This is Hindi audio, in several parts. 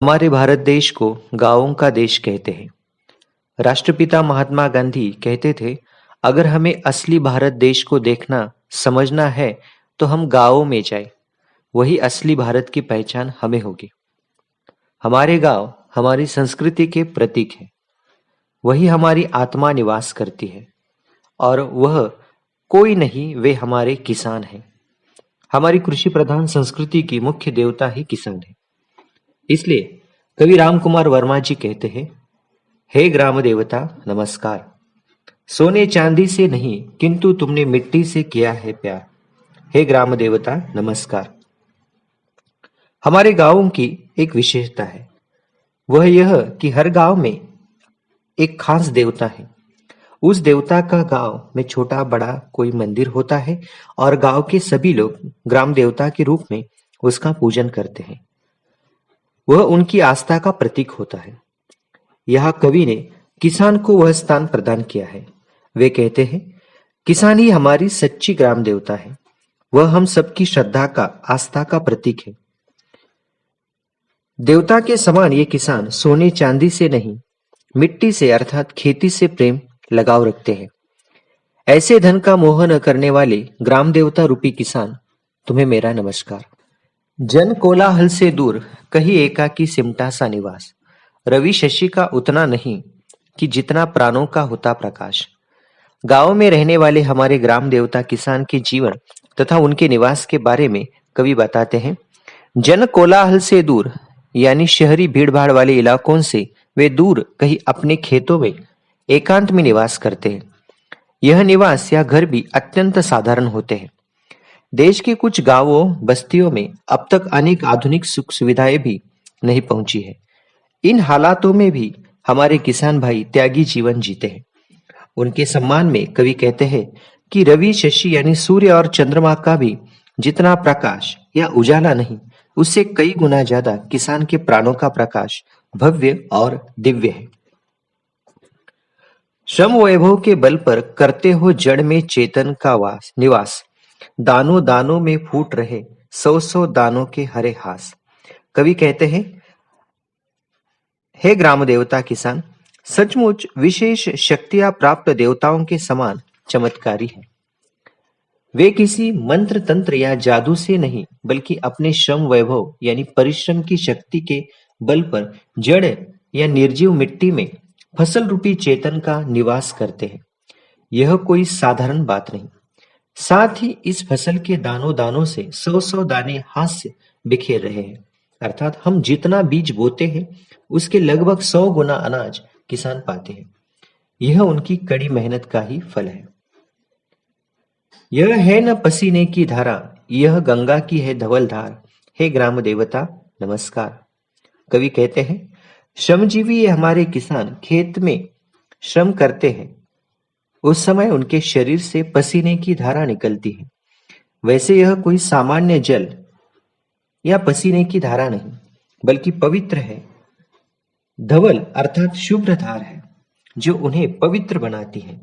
हमारे भारत देश को गांवों का देश कहते हैं। राष्ट्रपिता महात्मा गांधी कहते थे, अगर हमें असली भारत देश को देखना, समझना है तो हम गांवों में जाएं। वही असली भारत की पहचान हमें होगी। हमारे गांव हमारी संस्कृति के प्रतीक हैं। वही हमारी आत्मा निवास करती है और वह कोई नहीं, वे हमारे किसान हैं। हमारी कृषि प्रधान संस्कृति की मुख्य देवता ही किसान है। इसलिए कवि राम कुमार वर्मा जी कहते हैं, हे ग्राम देवता नमस्कार। सोने चांदी से नहीं किंतु तुमने मिट्टी से किया है प्यार। हे ग्राम देवता नमस्कार। हमारे गांवों की एक विशेषता है, वह यह कि हर गांव में एक खास देवता है। उस देवता का गांव में छोटा बड़ा कोई मंदिर होता है और गांव के सभी लोग ग्राम देवता के रूप में उसका पूजन करते हैं। वह उनकी आस्था का प्रतीक होता है। यहाँ कवि ने किसान को वह स्थान प्रदान किया है। वे कहते हैं, किसान ही हमारी सच्ची ग्राम देवता है। वह हम सबकी श्रद्धा का, आस्था का प्रतीक है। देवता के समान ये किसान सोने चांदी से नहीं, मिट्टी से अर्थात खेती से प्रेम लगाव रखते हैं। ऐसे धन का मोह न करने वाले ग्राम देवता रूपी किसान, तुम्हें मेरा नमस्कार। जन कोलाहल से दूर कहीं एकाकी सिमटा सा निवास। रवि शशि का उतना नहीं कि जितना प्राणों का होता प्रकाश। गांव में रहने वाले हमारे ग्राम देवता किसान के जीवन तथा उनके निवास के बारे में कवि बताते हैं। जन कोलाहल से दूर यानी शहरी भीड़भाड़ वाले इलाकों से वे दूर कहीं अपने खेतों में एकांत में निवास करते हैं। यह निवास या घर भी अत्यंत साधारण होते हैं। देश के कुछ गांवों बस्तियों में अब तक अनेक आधुनिक सुख सुविधाएं भी नहीं पहुंची है। इन हालातों में भी हमारे किसान भाई त्यागी जीवन जीते हैं। उनके सम्मान में कवि कहते हैं कि रवि शशि यानी सूर्य और चंद्रमा का भी जितना प्रकाश या उजाला नहीं, उससे कई गुना ज्यादा किसान के प्राणों का प्रकाश भव्य और दिव्य है। श्रम वैभव के बल पर करते हो जड़ में चेतन का वास निवास। दानों दानों में फूट रहे सौ सौ दानों के हरे हास। कवि कहते हैं, हे ग्राम देवता किसान सचमुच विशेष शक्तियां प्राप्त देवताओं के समान चमत्कारी है। वे किसी मंत्र तंत्र या जादू से नहीं, बल्कि अपने श्रम वैभव यानी परिश्रम की शक्ति के बल पर जड़ या निर्जीव मिट्टी में फसल रूपी चेतन का निवास करते हैं। यह कोई साधारण बात नहीं। साथ ही इस फसल के दानों दानों से सौ सौ दाने हाथ से बिखेर रहे हैं। अर्थात हम जितना बीज बोते हैं उसके लगभग 100 गुना अनाज किसान पाते हैं। यह उनकी कड़ी मेहनत का ही फल है। यह है न पसीने की धारा, यह गंगा की है धवल धार। हे ग्राम देवता नमस्कार। कवि कहते हैं, श्रमजीवी ये हमारे किसान खेत में श्रम करते हैं, उस समय उनके शरीर से पसीने की धारा निकलती है। वैसे यह कोई सामान्य जल या पसीने की धारा नहीं, बल्कि पवित्र है। धवल अर्थात शुभ्र धार है जो उन्हें पवित्र बनाती है।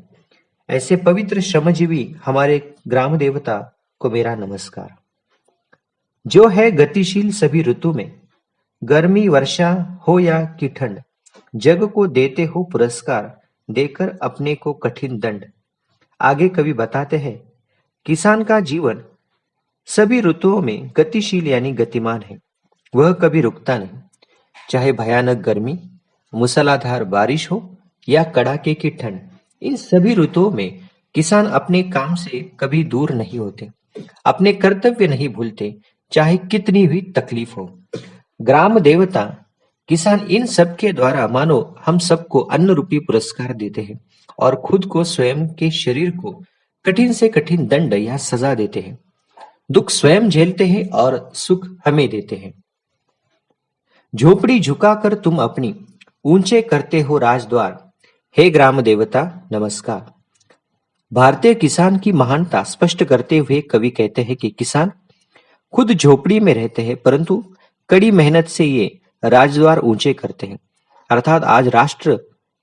ऐसे पवित्र श्रमजीवी हमारे ग्राम देवता को मेरा नमस्कार। जो है गतिशील सभी ऋतु में, गर्मी वर्षा हो या कि ठंड, जग को देते हो पुरस्कार, देकर अपने को कठिन दंड। आगे कवि बताते हैं, किसान का जीवन सभी ऋतुओं में गतिशील यानी गतिमान है। वह कभी रुकता नहीं। चाहे भयानक गर्मी, मूसलाधार बारिश हो या कड़ाके की ठंड, इन सभी ऋतुओं में किसान अपने काम से कभी दूर नहीं होते, अपने कर्तव्य नहीं भूलते, चाहे कितनी भी तकलीफ हो। ग्राम देवता किसान इन सब के द्वारा मानो हम सबको अन्न रूपी पुरस्कार देते हैं और खुद को स्वयं के शरीर को कठिन से कठिन दंड या सजा देते हैं। दुख स्वयं झेलते हैं और सुख हमें देते हैं। झोपड़ी झुकाकर तुम अपनी ऊंचे करते हो राजद्वार। हे ग्राम देवता नमस्कार। भारतीय किसान की महानता स्पष्ट करते हुए कवि कहते हैं कि किसान खुद झोपड़ी में रहते हैं, परंतु कड़ी मेहनत से ये राजद्वार ऊंचे करते हैं। अर्थात आज राष्ट्र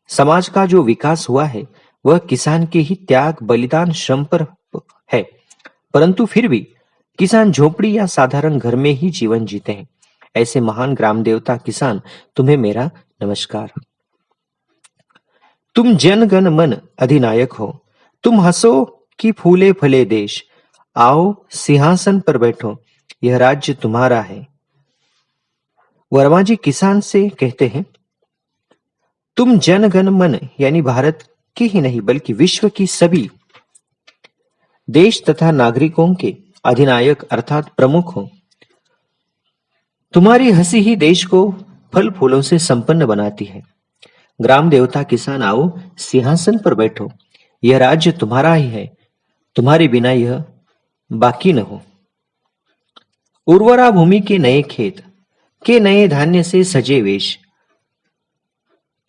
समाज का जो विकास हुआ है वह किसान के ही त्याग बलिदान श्रम पर है। परंतु फिर भी किसान झोपड़ी या साधारण घर में ही जीवन जीते हैं। ऐसे महान ग्राम देवता किसान, तुम्हें मेरा नमस्कार। तुम जन गण मन अधिनायक हो, तुम हंसो कि फूले फले देश, आओ सिंहासन पर बैठो, यह राज्य तुम्हारा है। वर्मा जी किसान से कहते हैं, तुम जन गण मन यानी भारत की ही नहीं बल्कि विश्व की सभी देश तथा नागरिकों के अधिनायक अर्थात प्रमुख हो। तुम्हारी हंसी ही देश को फल फूलों से संपन्न बनाती है। ग्राम देवता किसान आओ सिंहासन पर बैठो, यह राज्य तुम्हारा ही है, तुम्हारे बिना यह बाकी न हो। उर्वरा भूमि के नए खेत के नए धान्य से सजे वेश,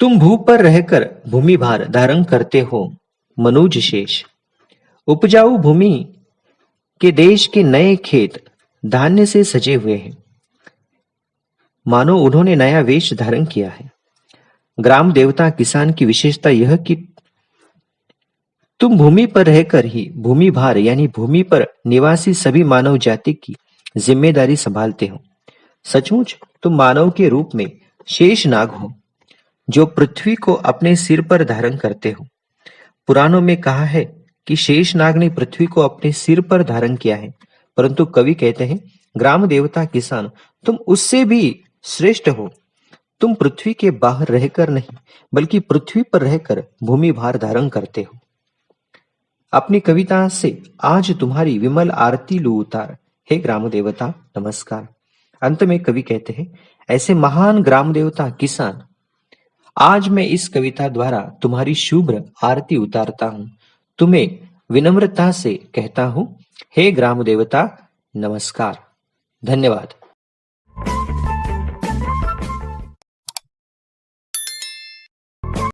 तुम भू पर रहकर भूमि भार धारण करते हो मनुज शेष। उपजाऊ भूमि के देश के नए खेत धान्य से सजे हुए हैं, मानो उन्होंने नया वेश धारण किया है। ग्राम देवता किसान की विशेषता यह कि तुम भूमि पर रहकर ही भूमि भार यानी भूमि पर निवासी सभी मानव जाति की जिम्मेदारी संभालते हो। सचमुच तुम मानव के रूप में शेष नाग हो, जो पृथ्वी को अपने सिर पर धारण करते हो। पुराणों में कहा है कि शेष नाग ने पृथ्वी को अपने सिर पर धारण किया है, परंतु कवि कहते हैं, ग्राम देवता किसान तुम उससे भी श्रेष्ठ हो। तुम पृथ्वी के बाहर रहकर नहीं बल्कि पृथ्वी पर रहकर भूमि भार धारण करते हो। अपनी कविता से आज तुम्हारी विमल आरती लू उतार, हे ग्राम देवता नमस्कार। अंत में कवि कहते हैं, ऐसे महान ग्राम देवता किसान, आज मैं इस कविता द्वारा तुम्हारी शुभ्र आरती उतारता हूं। तुम्हें विनम्रता से कहता हूं, हे ग्राम देवता नमस्कार। धन्यवाद।